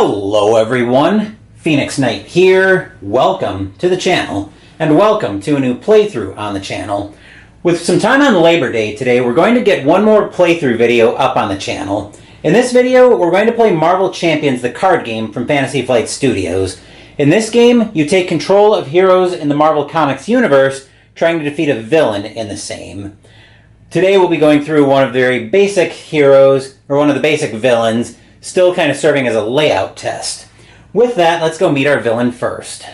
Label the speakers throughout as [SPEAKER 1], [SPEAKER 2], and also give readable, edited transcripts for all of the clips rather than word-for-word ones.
[SPEAKER 1] Hello everyone, Phoenix Knight here. Welcome to the channel, and welcome to a new playthrough on the channel. With some time on Labor Day today, we're going to get one more playthrough video up on the channel. In this video, we're going to play Marvel Champions, the card game from Fantasy Flight Studios. In this game, you take control of heroes in the Marvel Comics universe, trying to defeat a villain in the same. Today we'll be going through one of the very basic heroes, or one of the basic villains, still kind of serving as a layout test. With that, let's go meet our villain first.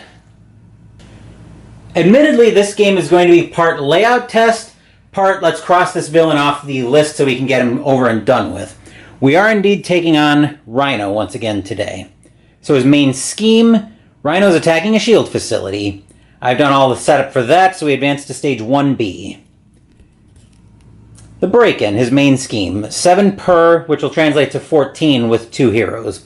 [SPEAKER 1] Admittedly, this game is going to be part layout test, part let's cross this villain off the list so we can get him over and done with. We are indeed taking on Rhino once again today. So his main scheme, Rhino's attacking a shield facility. I've done all the setup for that, so we advance to stage 1B. The break-in, his main scheme, 7 per, which will translate to 14 with 2 heroes.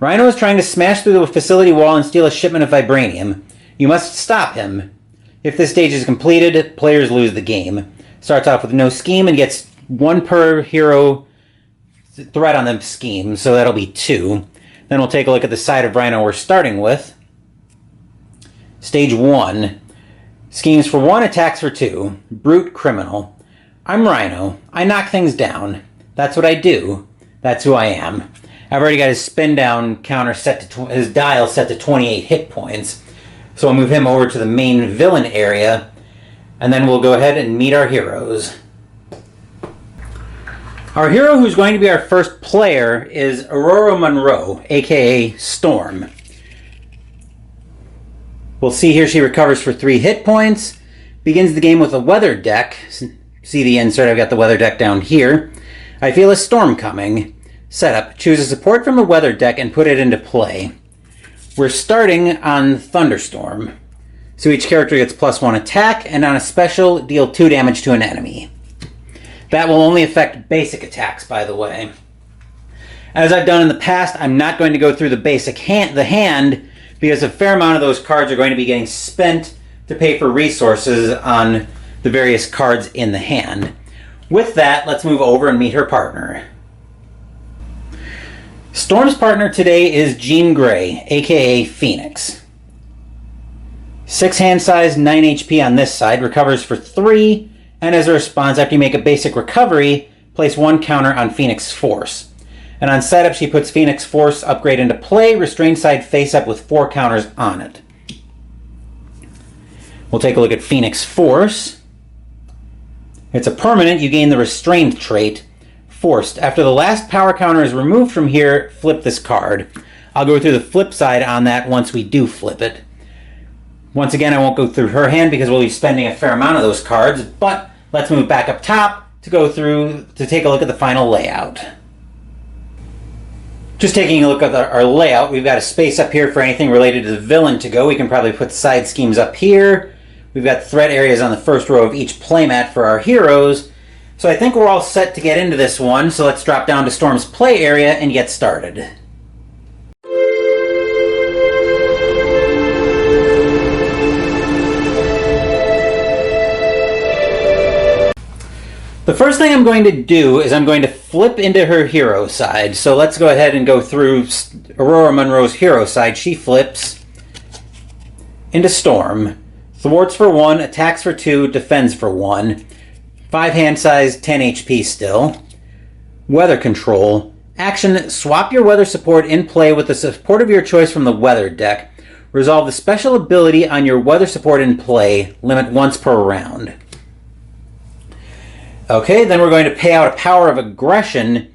[SPEAKER 1] Rhino is trying to smash through the facility wall and steal a shipment of vibranium. You must stop him. If this stage is completed, players lose the game. Starts off with no scheme and gets 1 per hero threat on the scheme, so that'll be 2. Then we'll take a look at the side of Rhino we're starting with. Stage 1. Schemes for 1, attacks for 2. Brute criminal. I'm Rhino. I knock things down. That's what I do. That's who I am. I've already got his spin down counter set to his dial set to 28 hit points. So I'll move him over to the main villain area, and then we'll go ahead and meet our heroes. Our hero who's going to be our first player is Aurora Monroe, aka Storm. We'll see here she recovers for 3 hit points, begins the game with a weather deck. See the insert, I've got the weather deck down here. I feel a storm coming. Setup, choose a support from the weather deck and put it into play. We're starting on Thunderstorm. So each character gets +1 attack, and on a special, deal 2 damage to an enemy. That will only affect basic attacks, by the way. As I've done in the past, I'm not going to go through the hand, because a fair amount of those cards are going to be getting spent to pay for resources on the various cards in the hand. With that, let's move over and meet her partner. Storm's partner today is Jean Grey, aka Phoenix. 6 hand size, 9 HP on this side, recovers for 3, and as a response, after you make a basic recovery, place 1 counter on Phoenix Force. And on setup, she puts Phoenix Force upgrade into play, restrained side face up with 4 counters on it. We'll take a look at Phoenix Force. It's a permanent, you gain the restrained trait, Forced. After the last power counter is removed from here, flip this card. I'll go through the flip side on that once we do flip it. Once again, I won't go through her hand because we'll be spending a fair amount of those cards, but let's move back up top to take a look at the final layout. Just taking a look at our layout, we've got a space up here for anything related to the villain to go. We can probably put side schemes up here. We've got threat areas on the first row of each playmat for our heroes. So I think we're all set to get into this one, so let's drop down to Storm's play area and get started. The first thing I'm going to do is I'm going to flip into her hero side. So let's go ahead and go through Aurora Monroe's hero side. She flips into Storm. Thwarts for 1, attacks for 2, defends for 1. 5 hand size, 10 HP still. Weather control. Action, swap your weather support in play with the support of your choice from the weather deck. Resolve the special ability on your weather support in play. Limit once per round. Okay, then we're going to pay out a power of aggression,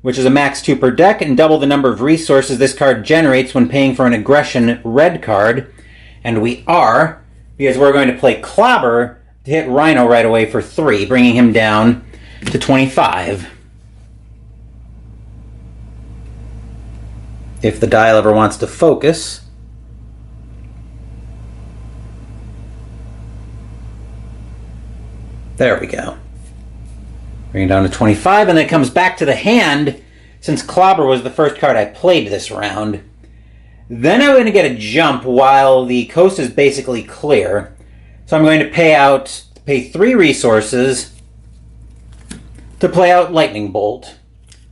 [SPEAKER 1] which is a max 2 per deck, and double the number of resources this card generates when paying for an aggression red card. And we are, because we're going to play Clobber to hit Rhino right away for 3, bringing him down to 25. If the dial ever wants to focus. There we go. Bring it down to 25, and then it comes back to the hand, since Clobber was the first card I played this round. Then I'm going to get a jump while the coast is basically clear. So I'm going to pay 3 resources to play out Lightning Bolt,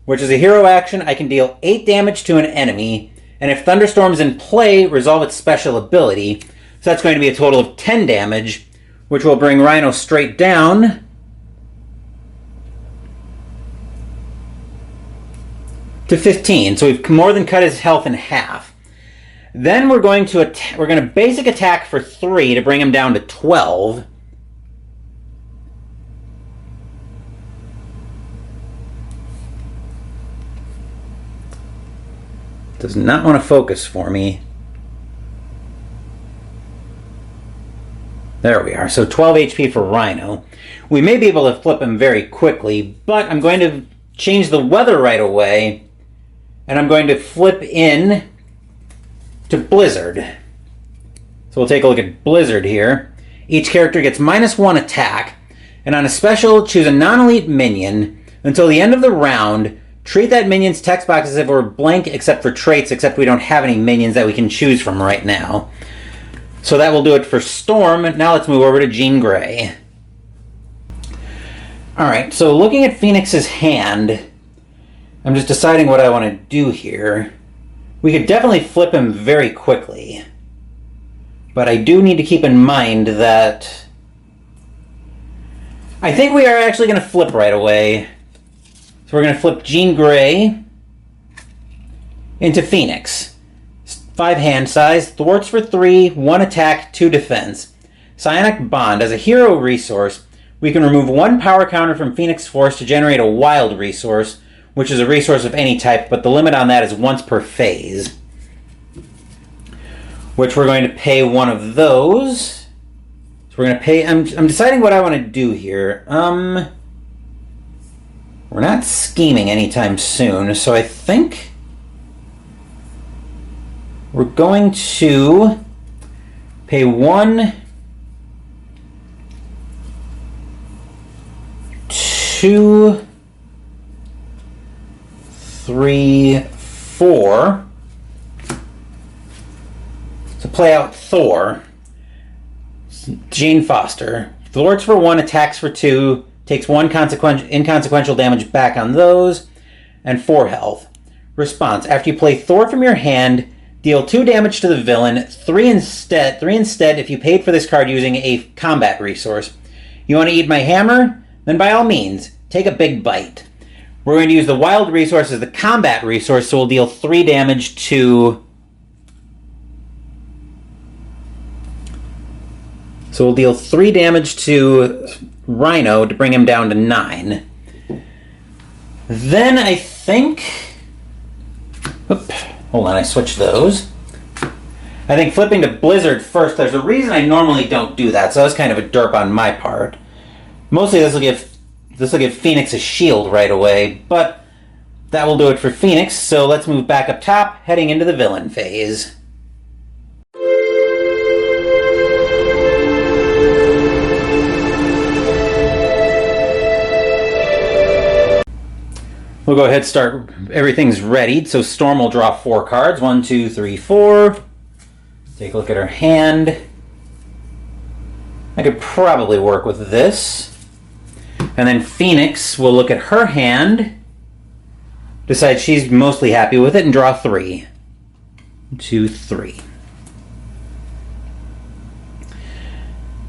[SPEAKER 1] which is a hero action. I can deal 8 damage to an enemy And if Thunderstorm's in play, resolve its special ability. So that's going to be a total of 10 damage, which will bring Rhino straight down to 15. So we've more than cut his health in half. Then we're going to basic attack for 3 to bring him down to 12. Does not want to focus for me. There we are. So 12 HP for Rhino. We may be able to flip him very quickly, but I'm going to change the weather right away, and I'm going to flip in to Blizzard. So we'll take a look at Blizzard here. Each character gets -1 attack, and on a special, choose a non-elite minion. Until the end of the round, treat that minion's text box as if it were blank except for traits, except we don't have any minions that we can choose from right now. So that will do it for Storm. Now let's move over to Jean Grey. Alright, so looking at Phoenix's hand, I'm just deciding what I want to do here. We could definitely flip him very quickly. But I do need to keep in mind that I think we are actually going to flip right away. So we're going to flip Jean Grey into Phoenix. 5 hand size, thwarts for 3, 1 attack, 2 defense. Psionic Bond. As a hero resource, we can remove 1 power counter from Phoenix Force to generate a wild resource, which is a resource of any type, but the limit on that is once per phase. Which we're going to pay 1 of those. So we're going to pay... I'm deciding what I want to do here. We're not scheming anytime soon, so I think we're going to pay 1, 2, 3, 4 to play out Thor. Jane Foster. Thwarts for 1, attacks for 2, takes 1 inconsequential damage back on those, and 4 health. Response. After you play Thor from your hand, deal 2 damage to the villain, 3 instead if you paid for this card using a combat resource. You want to eat my hammer? Then by all means, take a big bite. We're going to use the wild resource as the combat resource, so we'll deal 3 damage to... So we'll deal 3 damage to Rhino to bring him down to 9. Then I think... Oop, hold on, I switched those. I think flipping to Blizzard first, there's a reason I normally don't do that, so that was kind of a derp on my part. Mostly this will give Phoenix a shield right away, but that will do it for Phoenix, so let's move back up top, heading into the villain phase. We'll go ahead and start. Everything's ready, so Storm will draw 4 cards. 1, 2, 3, 4. Take a look at her hand. I could probably work with this. And then Phoenix will look at her hand, decide she's mostly happy with it, and draw 3. 1, 2, 3.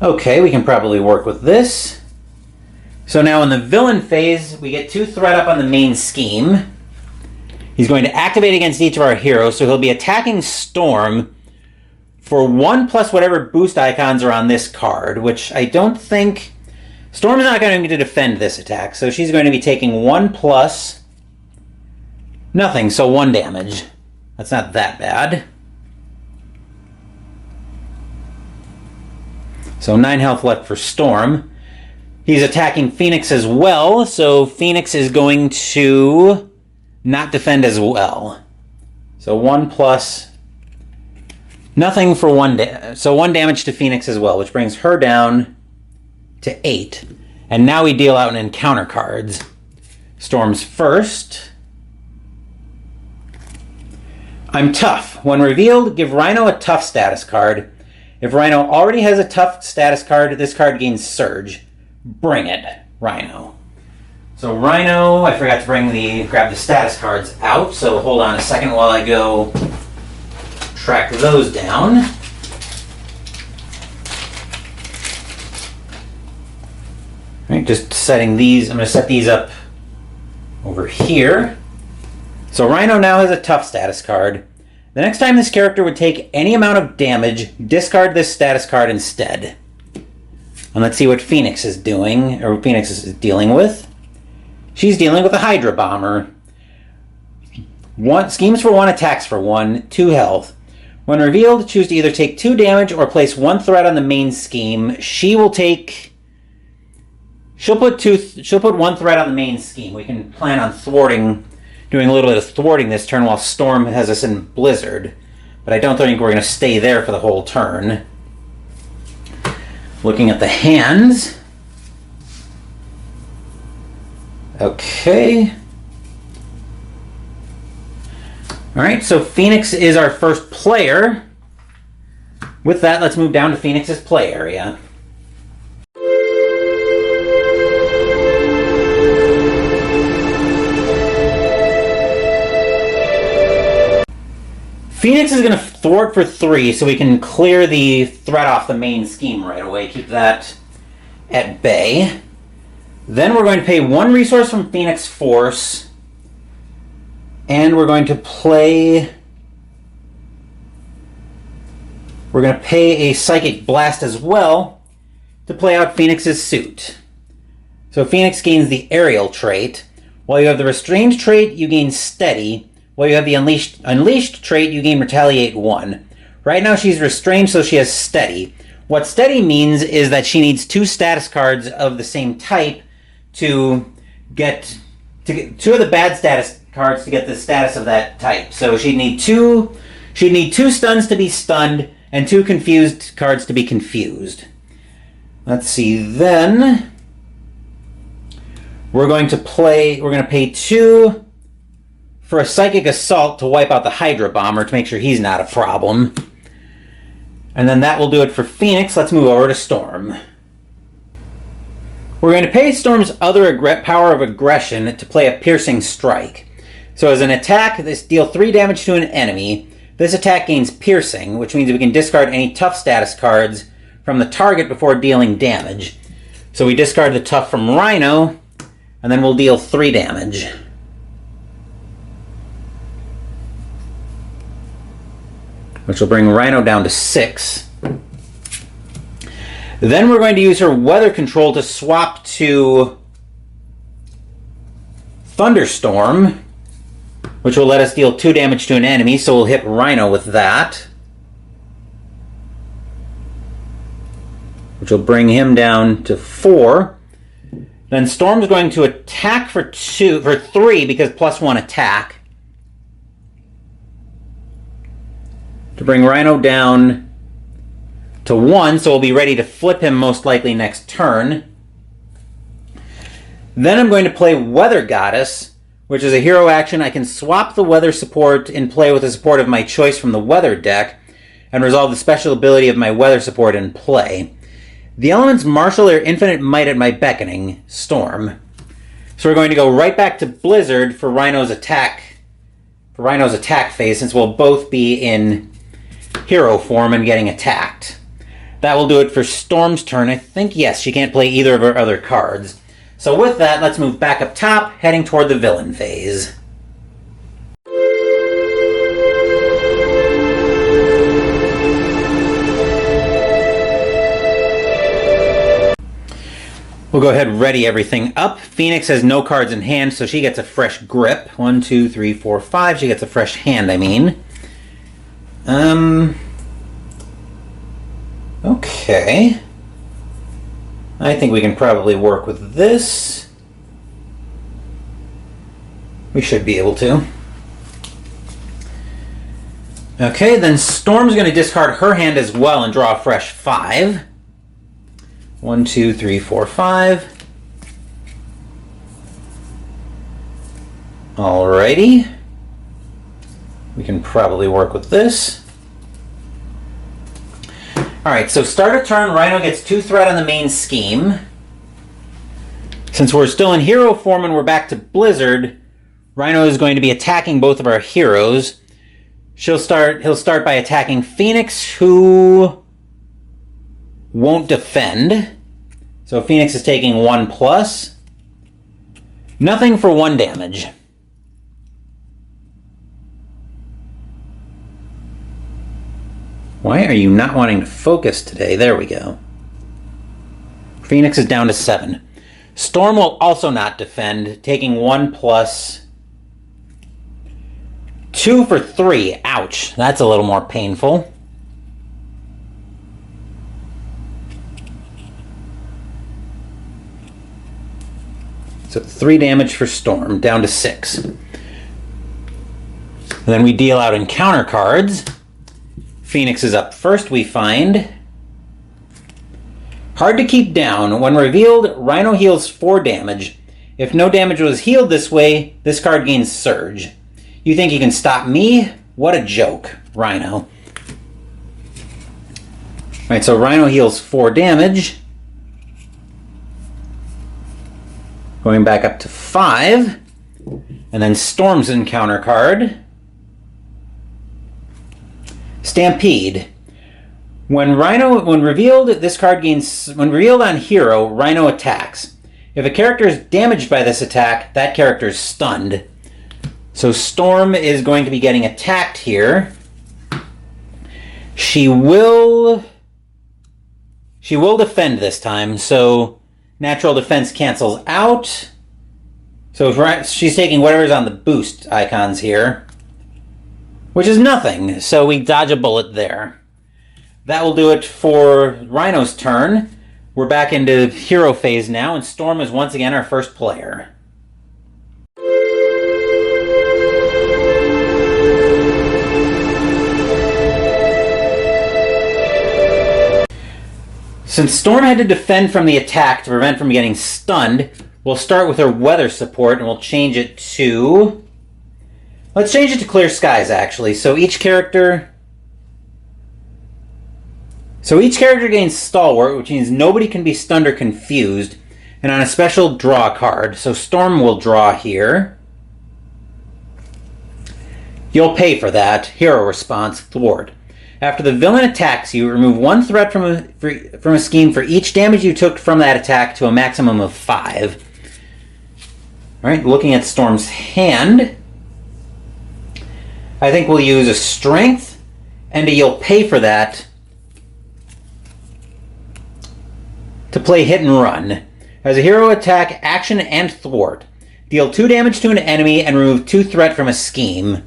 [SPEAKER 1] Okay, we can probably work with this. So now in the villain phase, we get 2 threat up on the main scheme. He's going to activate against each of our heroes, so he'll be attacking Storm for 1 plus whatever boost icons are on this card, which I don't think... Storm is not going to defend this attack, so she's going to be taking 1 plus nothing, so 1 damage. That's not that bad. So 9 health left for Storm. He's attacking Phoenix as well, so Phoenix is going to not defend as well. So 1 plus nothing for 1 so 1 damage to Phoenix as well, which brings her down to 8. And now we deal out an encounter cards. Storm's first. I'm tough. When revealed, give Rhino a tough status card. If Rhino already has a tough status card, this card gains Surge. Bring it, Rhino. So Rhino, I forgot to grab the status cards out, so hold on a second while I go track those down. All right, just setting these. I'm going to set these up over here. So Rhino now has a tough status card. The next time this character would take any amount of damage, discard this status card instead. And let's see what Phoenix is doing, or Phoenix is dealing with. She's dealing with a Hydra Bomber. Schemes for 1, attacks for 1, 2 health. When revealed, choose to either take 2 damage or place 1 threat on the main scheme. She'll put 1 threat on the main scheme. We can plan on doing a little bit of thwarting this turn while Storm has us in Blizzard. But I don't think we're going to stay there for the whole turn. Looking at the hands. Okay. Alright, so Phoenix is our first player. With that, let's move down to Phoenix's play area. Phoenix is going to thwart for 3, so we can clear the threat off the main scheme right away. Keep that at bay. Then we're going to pay 1 resource from Phoenix Force. And we're going to pay a Psychic Blast as well to play out Phoenix's suit. So Phoenix gains the Aerial trait. While you have the Restrained trait, you gain Steady. While you have the Unleashed trait, you gain Retaliate 1. Right now she's restrained, so she has Steady. What Steady means is that she needs 2 status cards of the same type to get 2 of the bad status cards to get the status of that type. So she'd need 2 stuns to be stunned and 2 confused cards to be confused. Let's see, then we're going to pay 2 for a Psychic Assault to wipe out the Hydra Bomber to make sure he's not a problem. And then that will do it for Phoenix. Let's move over to Storm. We're going to pay Storm's other power of aggression to play a Piercing Strike. So as an attack, deal 3 damage to an enemy. This attack gains Piercing, which means we can discard any tough status cards from the target before dealing damage. So we discard the tough from Rhino, and then we'll deal 3 damage. Which will bring Rhino down to 6. Then we're going to use her Weather Control to swap to Thunderstorm, which will let us deal 2 damage to an enemy, so we'll hit Rhino with that. Which will bring him down to 4. Then Storm's going to attack for 3 because +1 attack. To bring Rhino down to 1, so we'll be ready to flip him most likely next turn. Then I'm going to play Weather Goddess, which is a hero action. I can swap the weather support in play with a support of my choice from the weather deck and resolve the special ability of my weather support in play. The elements marshal their infinite might at my beckoning, Storm. So we're going to go right back to Blizzard for Rhino's attack phase, since we'll both be in hero form and getting attacked. That will do it for Storm's turn. I think, yes, she can't play either of her other cards. So with that, let's move back up top, heading toward the villain phase. We'll go ahead and ready everything up. Phoenix has no cards in hand, so she gets a fresh grip. 1, 2, 3, 4, 5. She gets a fresh hand, I mean. Okay. I think we can probably work with this. We should be able to. Okay, then Storm's going to discard her hand as well and draw a fresh 5. 1, 2, 3, 4, 5. Alrighty. We can probably work with this. Alright, so start a turn, Rhino gets 2 threat on the main scheme. Since we're still in hero form and we're back to Blizzard, Rhino is going to be attacking both of our heroes. He'll start by attacking Phoenix, who won't defend. So Phoenix is taking 1+. Nothing for 1 damage. Why are you not wanting to focus today? There we go. Phoenix is down to 7. Storm will also not defend, taking 1+. 2 for 3. Ouch. That's a little more painful. So 3 damage for Storm, down to 6. And then we deal out encounter cards. Phoenix is up first, we find. Hard to keep down. When revealed, Rhino heals 4 damage. If no damage was healed this way, this card gains Surge. You think you can stop me? What a joke, Rhino. Alright, so Rhino heals 4 damage. Going back up to 5. And then Storm's encounter card. Stampede. When revealed on hero, Rhino attacks. If a character is damaged by this attack, that character is stunned. So Storm is going to be getting attacked here. She will defend this time, so natural defense cancels out. So if she's taking whatever's on the boost icons here, which is nothing, so we dodge a bullet there. That will do it for Rhino's turn. We're back into hero phase now, and Storm is once again our first player. Since Storm had to defend from the attack to prevent from getting stunned, we'll start with her weather support, and we'll change it to... Let's change it to Clear Skies, actually. So each character gains Stalwart, which means nobody can be stunned or confused, and on a special draw card. So Storm will draw here. You'll pay for that. Hero response, Thwart. After the villain attacks you, remove 1 threat from a scheme for each damage you took from that attack to a maximum of 5. Alright, looking at Storm's hand, I think we'll use a Strength and a You'll Pay for that to play Hit and Run. As a hero attack, action, and thwart. Deal 2 damage to an enemy and remove 2 threat from a scheme.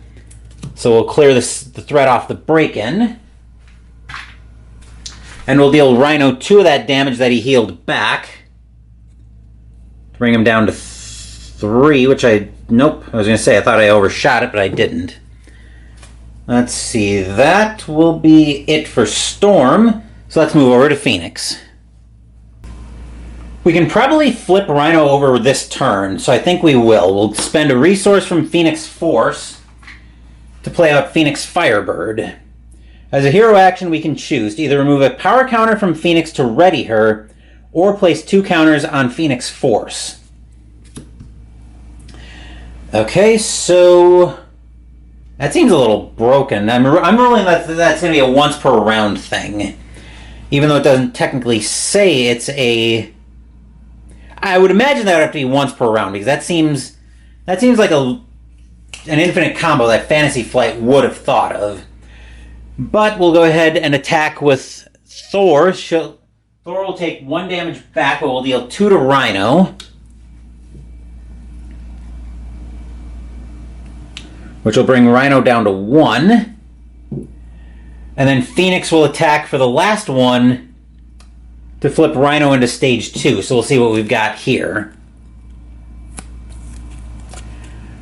[SPEAKER 1] So we'll clear the threat off the break-in. And we'll deal Rhino 2 of that damage that he healed back. Bring him down to 3, which nope, I was going to say I thought I overshot it, but I didn't. Let's see, that will be it for Storm. So let's move over to Phoenix. We can probably flip Rhino over this turn, so I think we will. We'll spend a resource from Phoenix Force to play out Phoenix Firebird. As a hero action, we can choose to either remove a power counter from Phoenix to ready her, or place 2 counters on Phoenix Force. Okay, so that seems a little broken. I'm rolling that's going to be a once per round thing, even though it doesn't technically say it's a... I would imagine that would have to be once per round, because that seems like an infinite combo that Fantasy Flight would have thought of. But we'll go ahead and attack with Thor. Thor will take 1 damage back, but will deal 2 to Rhino, which will bring Rhino down to 1. And then Phoenix will attack for the last one to flip Rhino into stage 2. So we'll see what we've got here.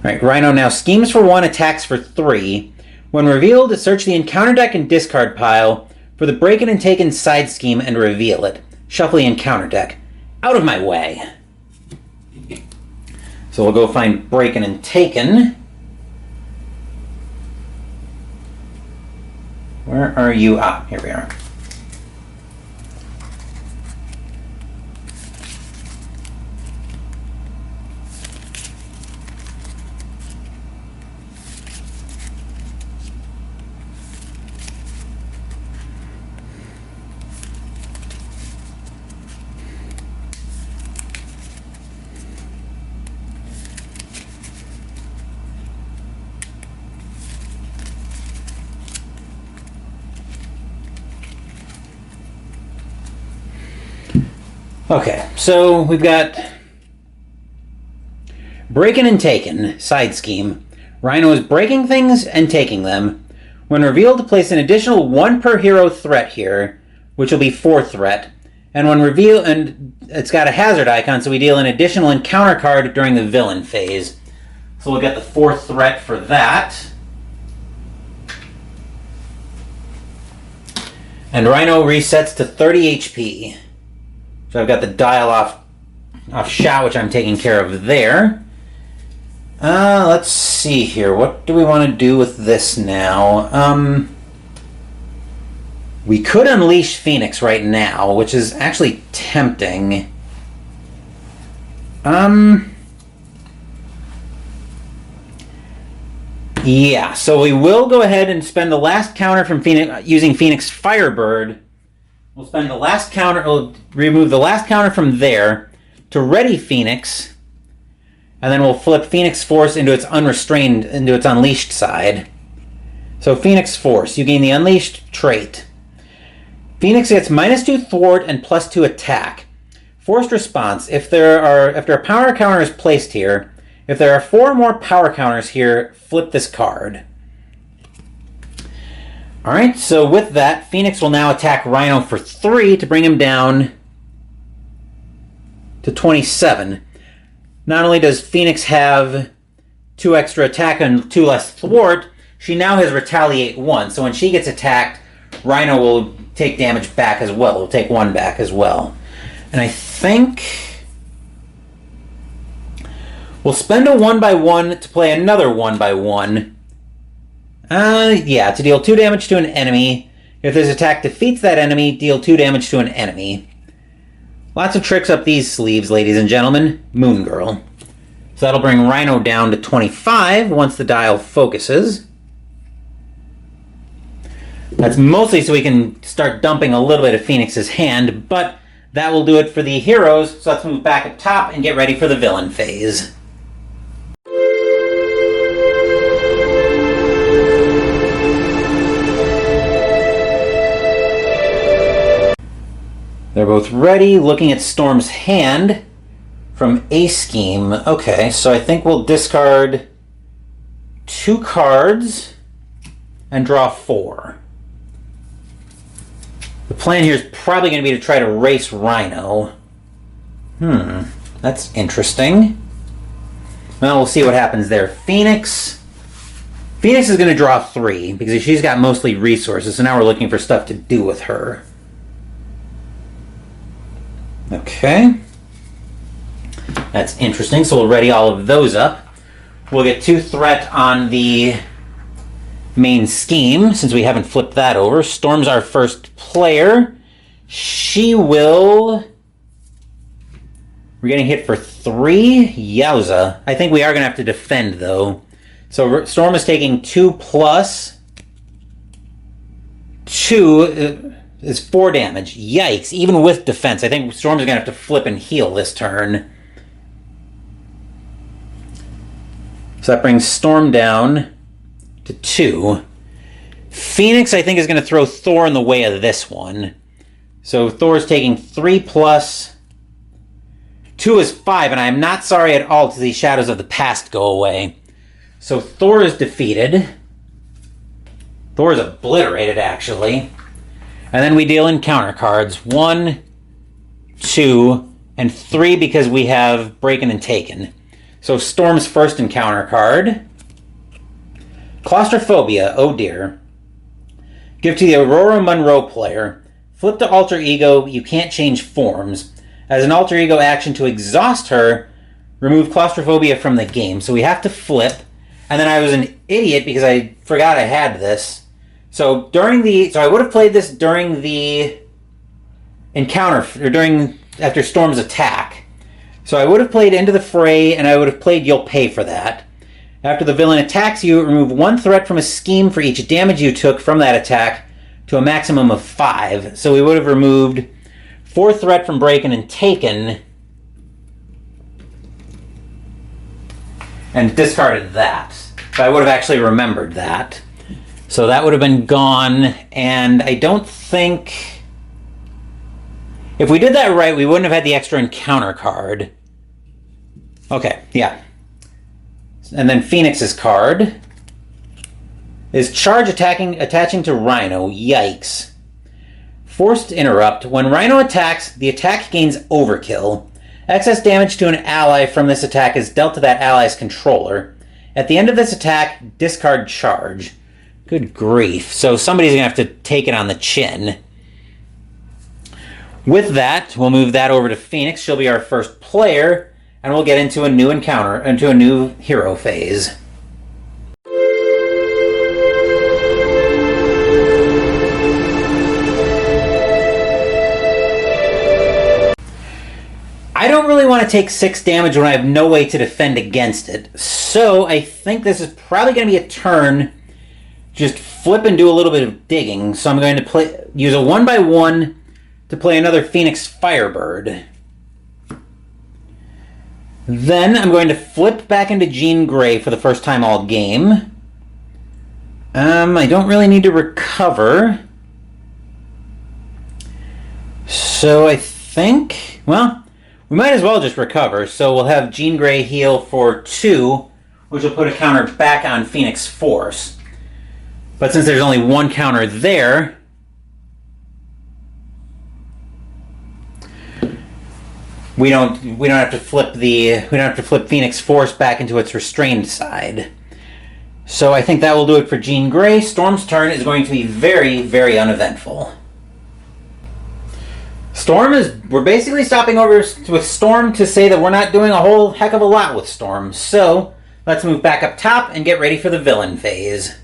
[SPEAKER 1] Alright, Rhino now schemes for 1, attacks for 3. When revealed, search the encounter deck and discard pile for the Breakin' and Taken side scheme and reveal it. Shuffle the encounter deck. Out of my way! So we'll go find Breakin' and Taken. Where are you? Ah, here we are. Okay, so we've got Breaking and Taken, side scheme. Rhino is breaking things and taking them. When revealed, place an additional 1 per hero threat here, which will be 4 threat. And when revealed, and it's got a hazard icon, so we deal an additional encounter card during the villain phase. So we'll get the 4th threat for that. And Rhino resets to 30 HP. So I've got the dial off shot, which I'm taking care of there. Let's see here. What do we want to do with this now? We could unleash Phoenix right now, which is actually tempting. Yeah, so we will go ahead and spend the last counter from Phoenix using Phoenix Firebird. We'll spend the last counter, we'll remove the last counter from there to ready Phoenix, and then we'll flip Phoenix Force into its unrestrained, into its unleashed side. So Phoenix Force, you gain the unleashed trait. Phoenix gets -2 thwart and +2 attack. Forced response, after a power counter is placed here, if there are 4 more power counters here, flip this card. Alright, so with that, Phoenix will now attack Rhino for 3 to bring him down to 27. Not only does Phoenix have 2 extra attack and 2 less thwart, she now has Retaliate 1. So when she gets attacked, Rhino will take damage back as well. Will take 1 back as well. And I think we'll spend a 1/1 to play another 1/1. Yeah, to deal 2 damage to an enemy. If this attack defeats that enemy, deal 2 damage to an enemy. Lots of tricks up these sleeves, ladies and gentlemen. Moon Girl. So that'll bring Rhino down to 25 once the dial focuses. That's mostly so we can start dumping a little bit of Phoenix's hand, but that will do it for the heroes, so let's move back up top and get ready for the villain phase. They're both ready, looking at Storm's hand from A Scheme. Okay, so I think we'll discard 2 cards and draw 4. The plan here is probably going to be to try to race Rhino. That's interesting. Well, we'll see what happens there. Phoenix is going to draw 3 because she's got mostly resources, so now we're looking for stuff to do with her. Okay. That's interesting, so we'll ready all of those up. We'll get 2 threat on the main scheme, since we haven't flipped that over. Storm's our first player. She will... We're getting hit for 3? Yowza. I think we are going to have to defend, though. So Storm is taking 2 plus 2 is 4 damage. Yikes. Even with defense. I think Storm's going to have to flip and heal this turn. So that brings Storm down to 2. Phoenix, I think, is going to throw Thor in the way of this one. So Thor's taking 3 plus 2 is 5, and I am not sorry at all to see Shadows of the Past go away. So Thor is defeated. Thor is obliterated, actually. And then we deal encounter cards. 1, 2, and 3 because we have Breaking and Taken. So Storm's first encounter card. Claustrophobia, oh dear. Give to the Aurora Monroe player. Flip to Alter Ego, you can't change forms. As an Alter Ego action to exhaust her, remove Claustrophobia from the game. So we have to flip. And then I was an idiot because I forgot I had this. So I would have played this during the encounter, or after Storm's attack. So I would have played Into the Fray, and I would have played You'll Pay for that. After the villain attacks you, remove 1 threat from a scheme for each damage you took from that attack to a maximum of 5. So we would have removed 4 threat from Breaking and Taken and discarded that. But I would have actually remembered that. So that would have been gone, and I don't think... If we did that right, we wouldn't have had the extra encounter card. Okay, yeah. And then Phoenix's card is charge attaching to Rhino. Yikes. Forced interrupt. When Rhino attacks, the attack gains overkill. Excess damage to an ally from this attack is dealt to that ally's controller. At the end of this attack, discard charge. Good grief. So somebody's going to have to take it on the chin. With that, we'll move that over to Phoenix. She'll be our first player, and we'll get into a new encounter, into a new hero phase. I don't really want to take 6 damage when I have no way to defend against it. So I think this is probably going to be a turn. Just flip and do a little bit of digging. So I'm going to use a 1/1 to play another Phoenix Firebird. Then I'm going to flip back into Jean Grey for the first time all game. I don't really need to recover. So I think, well, we might as well just recover. So we'll have Jean Grey heal for 2, which will put a counter back on Phoenix Force. But since there's only 1 counter there, we don't have to flip Phoenix Force back into its restrained side. So I think that will do it for Jean Grey. Storm's turn is going to be very, very uneventful. We're basically stopping over with Storm to say that we're not doing a whole heck of a lot with Storm. So let's move back up top and get ready for the villain phase.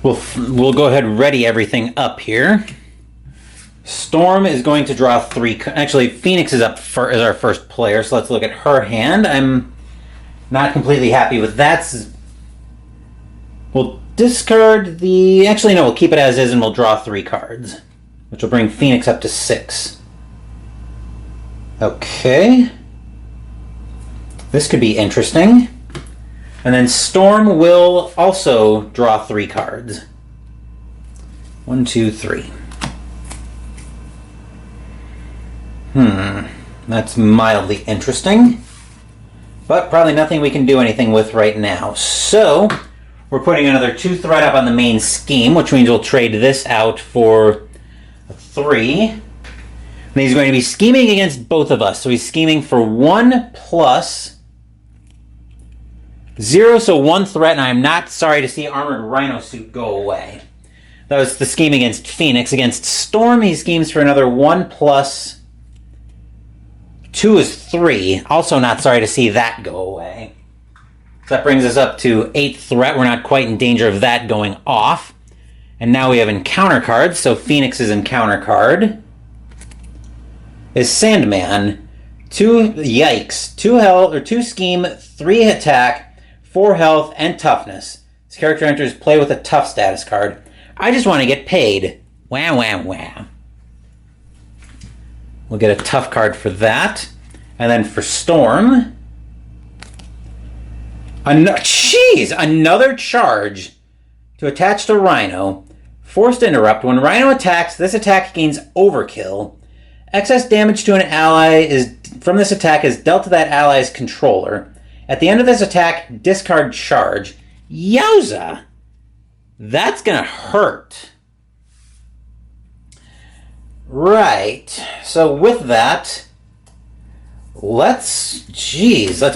[SPEAKER 1] We'll go ahead and ready everything up here. Storm is going to draw 3. Actually, Phoenix is up as our first player, so let's look at her hand. I'm not completely happy with that. We'll discard the... Actually, no, we'll keep it as is and we'll draw 3 cards, which will bring Phoenix up to 6. Okay. This could be interesting. And then Storm will also draw 3 cards. 1, 2, 3. That's mildly interesting. But probably nothing we can do anything with right now. So, we're putting another 2 threat up on the main scheme, which means we'll trade this out for a 3. And he's going to be scheming against both of us. So he's scheming for 1 plus 0, so 1 threat, and I'm not sorry to see Armored Rhino suit go away. That was the scheme against Phoenix. Against Storm, he schemes for another 1 plus 2 is 3. Also not sorry to see that go away. So that brings us up to 8 threat. We're not quite in danger of that going off. And now we have encounter cards, so Phoenix's encounter card is Sandman. 2, yikes. 2 health, or 2 scheme, 3 attack, 4 health, and toughness. This character enters play with a tough status card. I just want to get paid. Wah, wah, wah. We'll get a tough card for that. And then for Storm, another charge to attach to Rhino. Forced interrupt. When Rhino attacks, this attack gains overkill. Excess damage to an ally from this attack is dealt to that ally's controller. At the end of this attack, discard charge. Yowza! That's gonna hurt. Right. So with that, let's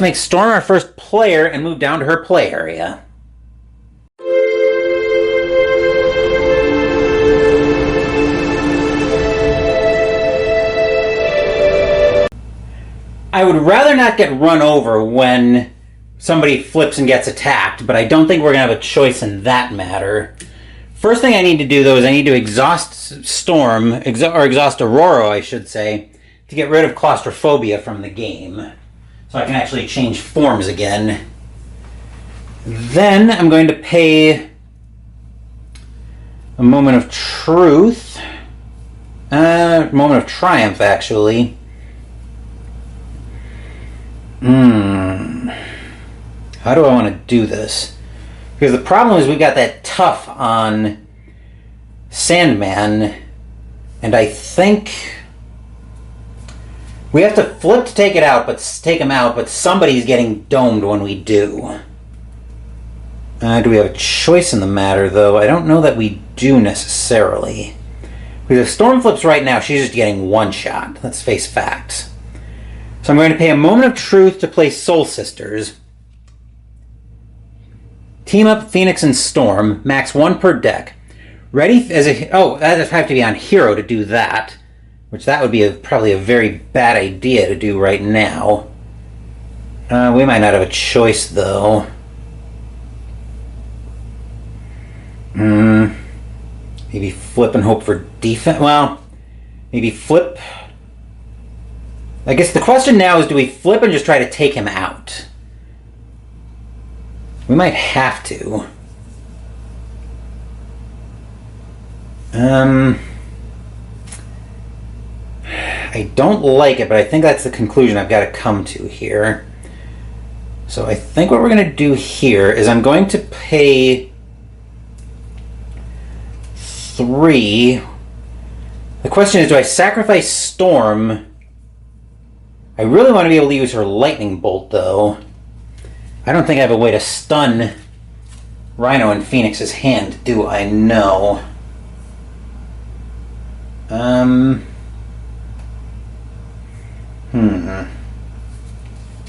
[SPEAKER 1] make Storm our first player and move down to her play area. I would rather not get run over when somebody flips and gets attacked, but I don't think we're going to have a choice in that matter. First thing I need to do, though, is I need to exhaust Storm, or exhaust Aurora, I should say, to get rid of claustrophobia from the game. So I can actually change forms again. Then I'm going to pay a moment of truth. Moment of triumph, actually. How do I want to do this? Because the problem is we got that tough on Sandman, and I think we have to flip to take him out, but somebody's getting domed when we do. Do we have a choice in the matter, though? I don't know that we do necessarily. Because if Storm flips right now, she's just getting one shot. Let's face facts. So I'm going to pay a moment of truth to play Soul Sisters. Team up Phoenix and Storm, max 1 per deck. Ready as a... Oh, that would have to be on Hero to do that. Which that would be probably a very bad idea to do right now. We might not have a choice, though. Maybe flip and hope for defense. Well, maybe flip. I guess the question now is, do we flip and just try to take him out? We might have to. I don't like it, but I think that's the conclusion I've got to come to here. So I think what we're going to do here is I'm going to pay 3. The question is, do I sacrifice Storm? I really want to be able to use her Lightning Bolt, though. I don't think I have a way to stun Rhino in Phoenix's hand, do I? No.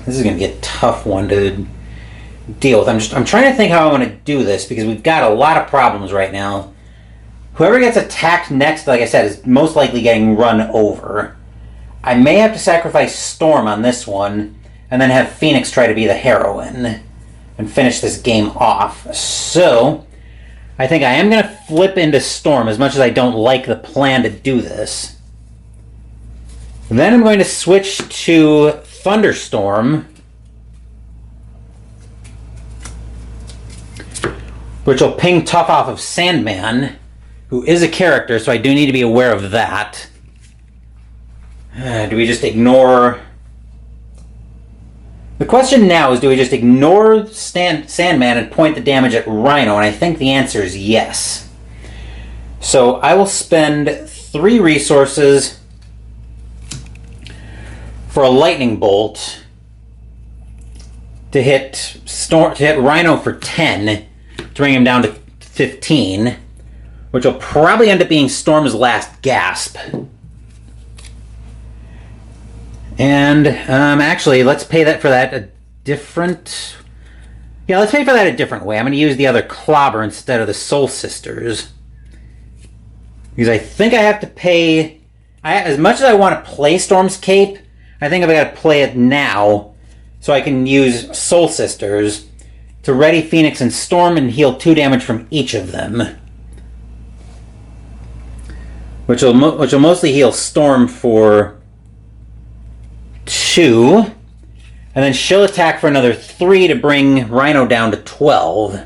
[SPEAKER 1] This is going to be a tough one to deal with. I'm trying to think how I want to do this, because we've got a lot of problems right now. Whoever gets attacked next, like I said, is most likely getting run over. I may have to sacrifice Storm on this one, and then have Phoenix try to be the heroine and finish this game off. So, I think I am going to flip into Storm, as much as I don't like the plan to do this. Then I'm going to switch to Thunderstorm, which will ping Tough off of Sandman, who is a character, so I do need to be aware of that. Do we just ignore... The question now is, do we just ignore Sandman and point the damage at Rhino? And I think the answer is yes. So I will spend 3 resources for a Lightning Bolt to hit Rhino for 10, to bring him down to 15, which will probably end up being Storm's last gasp. And actually, let's pay for that a different way. I'm going to use the other Clobber instead of the Soul Sisters, because I think I have to pay. As much as I want to play Storm's Cape, I think I've got to play it now, so I can use Soul Sisters to ready Phoenix and Storm and heal 2 damage from each of them, which will mostly heal Storm for 2, and then she'll attack for another 3 to bring Rhino down to 12.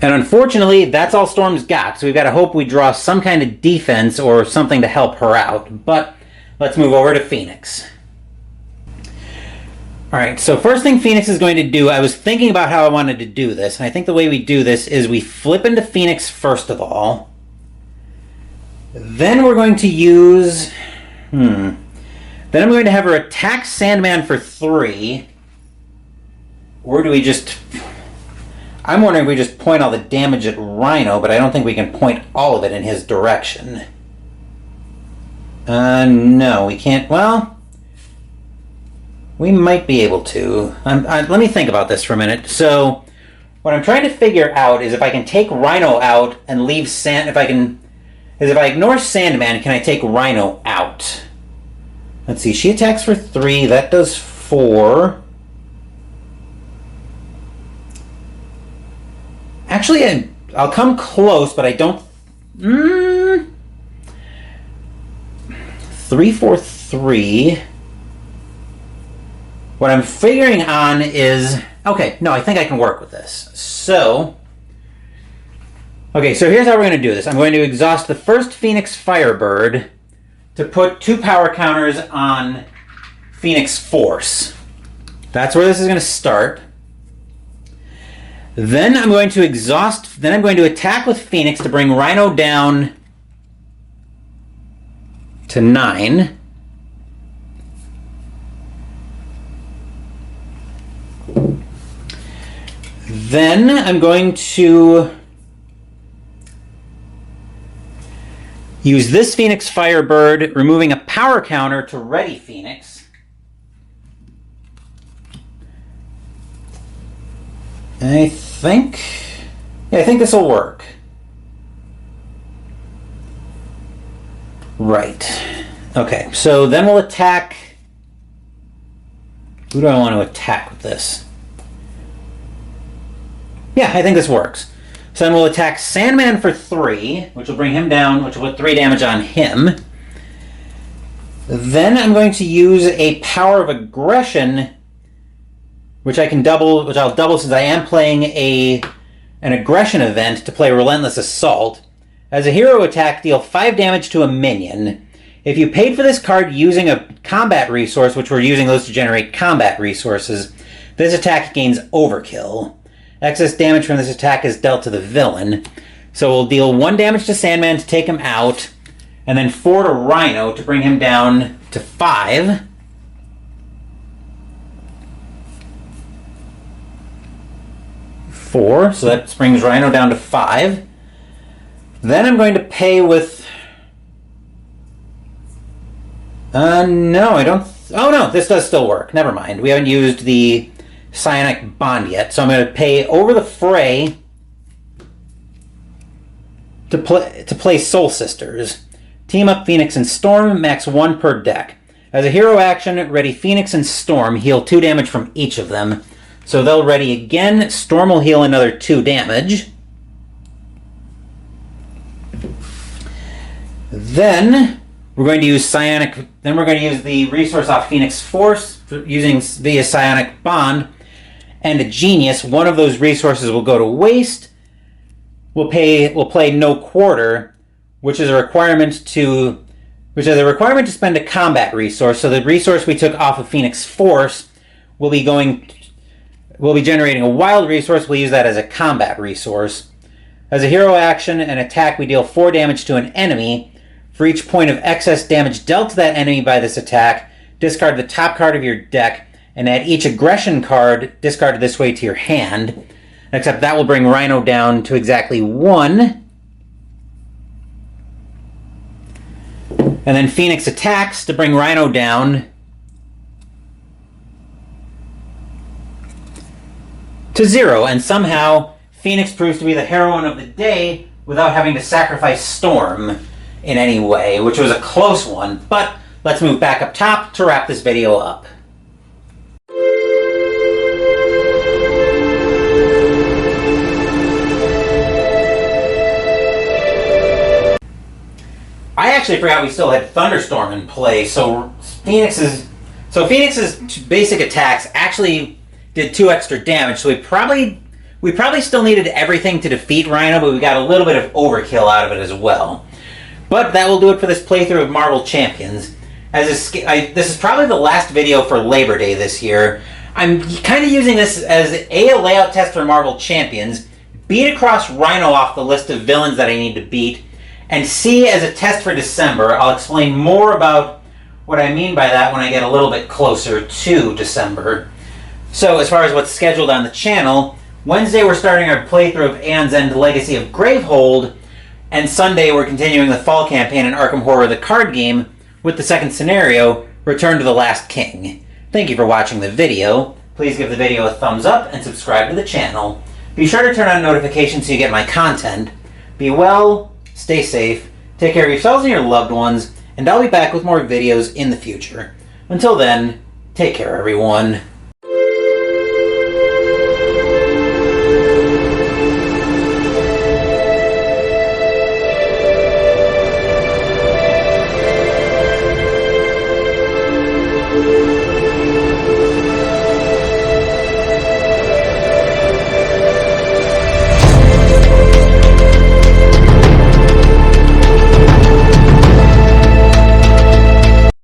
[SPEAKER 1] And unfortunately, that's all Storm's got, so we've got to hope we draw some kind of defense or something to help her out. But let's move over to Phoenix. Alright, so first thing Phoenix is going to do, I was thinking about how I wanted to do this, and I think the way we do this is we flip into Phoenix first of all. Then we're going to use... Then I'm going to have her attack Sandman for 3. Or do we just... I'm wondering if we just point all the damage at Rhino, but I don't think we can point all of it in his direction. No, we can't... Well... We might be able to. Let me think about this for a minute. So, what I'm trying to figure out is if I can take Rhino out and leave if I ignore Sandman, can I take Rhino out? Let's see, she attacks for 3, that does 4. Actually, I'll come close, but I don't... 3, 4, 3... What I'm figuring on is... Okay, no, I think I can work with this. So... Okay, so here's how we're going to do this. I'm going to exhaust the first Phoenix Firebird to put 2 power counters on Phoenix Force. That's where this is going to start. Then I'm going to exhaust, then I'm going to attack with Phoenix to bring Rhino down to 9. Then I'm going to use this Phoenix Firebird, removing a power counter to ready Phoenix. I think this will work. Right. Okay, so then we'll attack. Who do I want to attack with this? Yeah, I think this works. So then we'll attack Sandman for 3, which will bring him down, which will put 3 damage on him. Then I'm going to use a Power of Aggression, which I'll double since I am playing an aggression event to play Relentless Assault. As a hero attack, deal 5 damage to a minion. If you paid for this card using a combat resource, which we're using those to generate combat resources, this attack gains Overkill. Excess damage from this attack is dealt to the villain. So we'll deal 1 damage to Sandman to take him out, and then 4 to Rhino to bring him down to 5. So that brings Rhino down to 5. Then I'm going to pay with... no, I don't... Oh no, this does still work. Never mind. We haven't used the Psionic Bond yet. So I'm going to pay over the fray to play Soul Sisters. Team up Phoenix and Storm, max 1 per deck. As a hero action, ready Phoenix and Storm, heal 2 damage from each of them. So they'll ready again. Storm will heal another 2 damage. Then we're going to use Psionic. Then we're going to use the resource off Phoenix Force using via Psionic Bond and a Genius. One of those resources will go to waste. We'll play No Quarter, which is a requirement to spend a combat resource. So the resource we took off of Phoenix Force will be generating a wild resource. We'll use that as a combat resource. As a hero action and attack, we deal 4 damage to an enemy. For each point of excess damage dealt to that enemy by this attack, discard the top card of your deck and add each aggression card discarded this way to your hand. Except that will bring Rhino down to exactly 1. And then Phoenix attacks to bring Rhino down to 0, and somehow Phoenix proves to be the heroine of the day without having to sacrifice Storm in any way, which was a close one. But let's move back up top to wrap this video up. I actually forgot we still had Thunderstorm in play, so Phoenix's basic attacks actually did 2 extra damage, so we probably still needed everything to defeat Rhino, but we got a little bit of overkill out of it as well. But that will do it for this playthrough of Marvel Champions. This is probably the last video for Labor Day this year. I'm kind of using this as a layout test for Marvel Champions, beat across Rhino off the list of villains that I need to beat, and C as a test for December. I'll explain more about what I mean by that when I get a little bit closer to December. So as far as what's scheduled on the channel, Wednesday we're starting our playthrough of Aeon's End Legacy of Gravehold, and Sunday we're continuing the fall campaign in Arkham Horror the card game with the second scenario, Return to the Last King. Thank you for watching the video. Please give the video a thumbs up and subscribe to the channel. Be sure to turn on notifications so you get my content. Be well, stay safe, take care of yourselves and your loved ones, and I'll be back with more videos in the future. Until then, take care everyone.